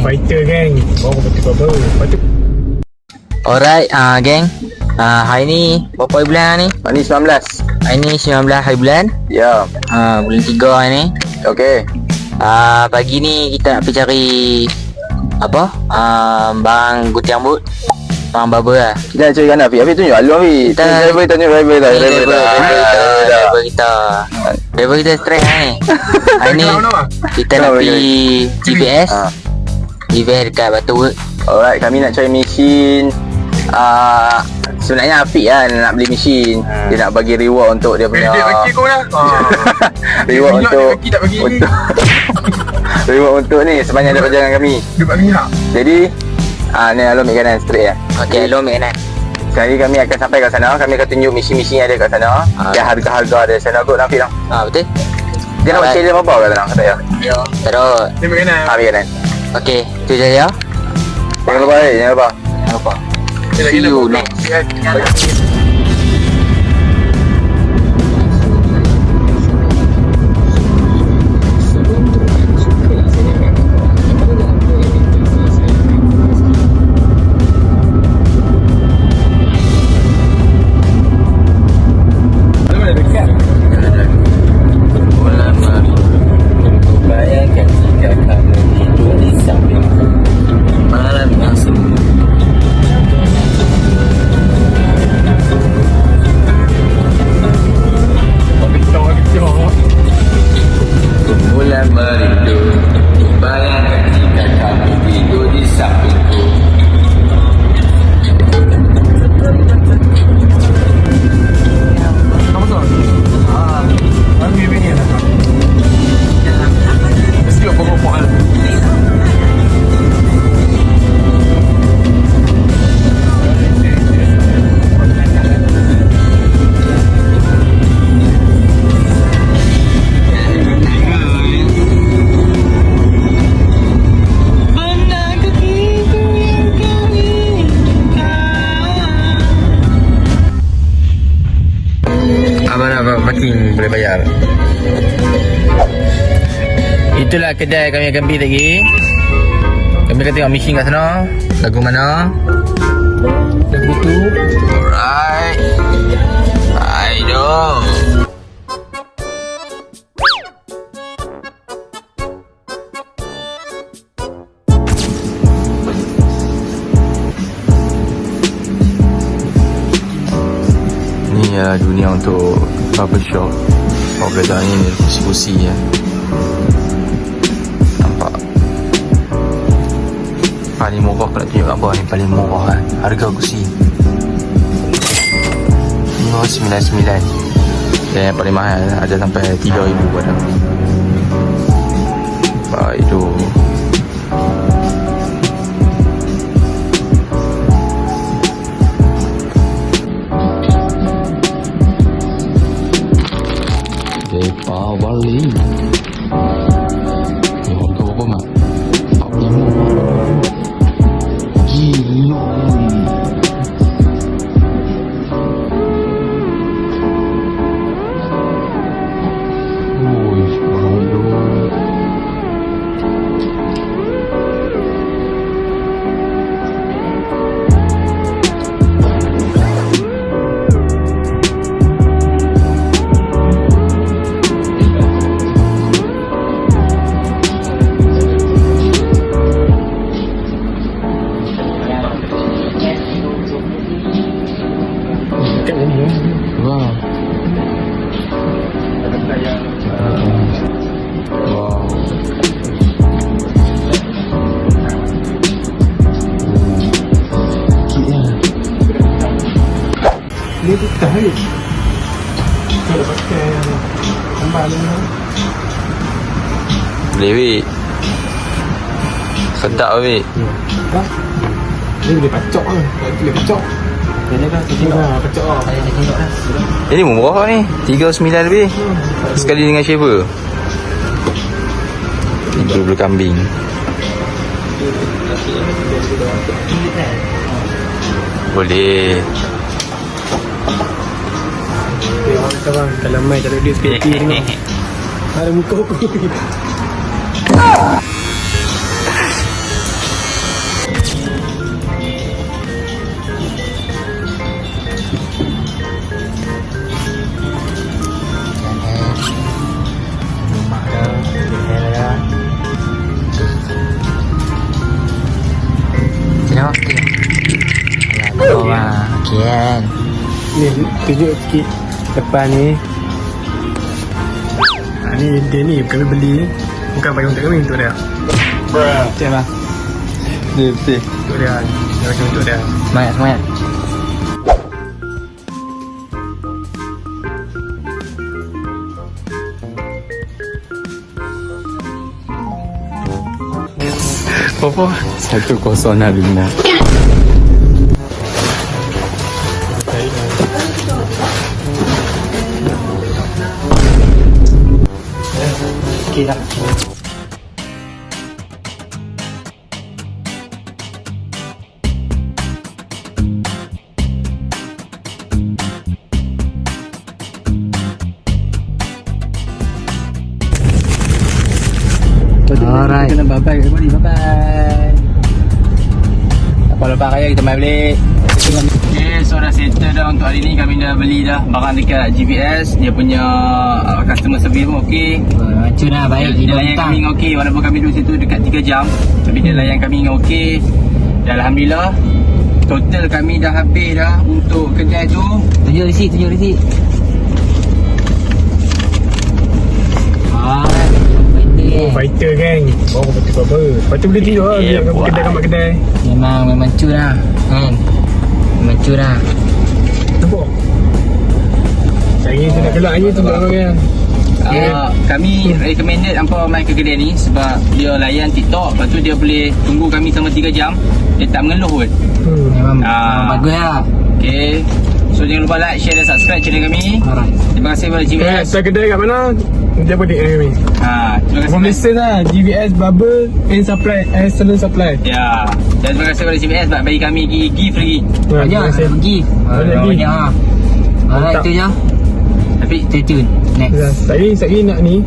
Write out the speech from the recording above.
fighter gang. Bawa betul-betul. Lepas tu Alright, geng. Hari ni berapa hari bulan ni? Hari ni 19. Hari ni 19 hari bulan. Ya. Bulan 3 hari ni. Okey. Pagi ni kita nak pergi cari apa? Barang gunting rambut. Barang barber lah. Kita nak cari kan Afiq. Afiq tunjuk Alun Afiq. Driver kita. Driver kita stress ni. Hari ni kita nak pergi GBS. GBS dekat Batu. Alright, kami nak cari mesin. Sebenarnya Afiq kan nak beli mesin. Dia nak bagi reward untuk dia punya. dia bagi kau lah. Reward untuk tak bagi ni. reward untuk ni sepanjang perjalanan kami. Dia bagi tak? Jadi ni Alun ambil kanan straight lah. Okey, lo ambil kanan. Sekali kami akan sampai kat sana. Kami akan tunjuk mesin-mesin yang ada kat sana. Dan harga-harga ada sana kot Afiq tau. Betul. Dia nak mesin dia apa kat sana kata ya. Ya. Terus. Dia bagi kanan. Ambil kanan. Okey, tu je ya. Jangan lupa jangan lupa. Jangan lupa. See you next. Bayangkan jika kamu tidur di sampingku malam yang sunyi. Bulan merindu, bayangkan jika kamu tidur di sampingku. Ambil bini lah. Mesti apa-apa hal. Abang parking boleh bayar. Itulah kedai kami akan pergi lagi. Kami akan tengok mesin kat sana. Lagu mana? Lagu tu. Alright. Ayo. Ni adalah dunia untuk barbershop. Orang ni kursi-kursi ya. Nampak paling murah. Aku nak tunjuk apa ni paling murah kan. Harga kursi RM599. Dan yang paling mahal ada sampai RM3,000 pada. Baik tu. Depa Bali. Ni harga berapa mak? RM45. Gila. Oi, aduh. Wow. Wow. Dia tu tarik. Kalau pakai tambah ni. Boleh weh. Sedap weh. Dia boleh pacok lah. Dia boleh pacok. Ini kan Pacok lah. saya tengok dah. Ini murah ni. 39 lebih. Sekali dengan shaver. Ini bulu kambing. Boleh. Orang kata bang, kalau main tak ada duit sikit tengok. Ada muka aku. Okay kan. Ni tunjuk sikit depan ni. Ni dia ni kami beli bukan bagi untuk kami, untuk dia. Macam lah. Betul. Untuk dia. Dia bagi untuk dia. Semangat. Apa? 1-0 dah Luna. Okey lah. Alright. Kita nak bye-bye. Bye-bye. Apa lepas kaya kita main balik. Okay, so dah settle dah untuk hari ni. Kami dah beli dah barang dekat GPS. Dia punya customer service pun okey. Macam dah baik. Dia layan kami dengan okey. Walaupun kami duduk situ dekat 3 jam, tapi dia layan kami dengan okey. Dan Alhamdulillah, total kami dah habis dah untuk kedai tu. Tunjuk receipt. Oh, fighter kan. Oh, betul apa? Fighter boleh tidur lah. Dia kat kedai kat kedai. Memang cun lah kan. Memang cun lah. Nampak? Saya tu nak kelak lagi tu tak apa kan. Kami recommended hampa main ke kedai ni sebab dia layan TikTok. Lepas tu dia boleh tunggu kami selama 3 jam. Dia tak mengeluh pun. Memang bagus lah. Okay, so jangan lupa like, share dan subscribe channel kami. Alright. Terima kasih kepada GBS. Saya kedai kat mana? Dia boleh kami. Terima kasih. From Malaysia lah. GVS Bubble and Supply. Salon Supply. Ya. Dan terima kasih kepada GBS sebab bagi kami gift lagi. Banyak pergi. Banyak lah. Alright, Mantap. tu je. Tapi Stay tune. Next. Sekali nak ni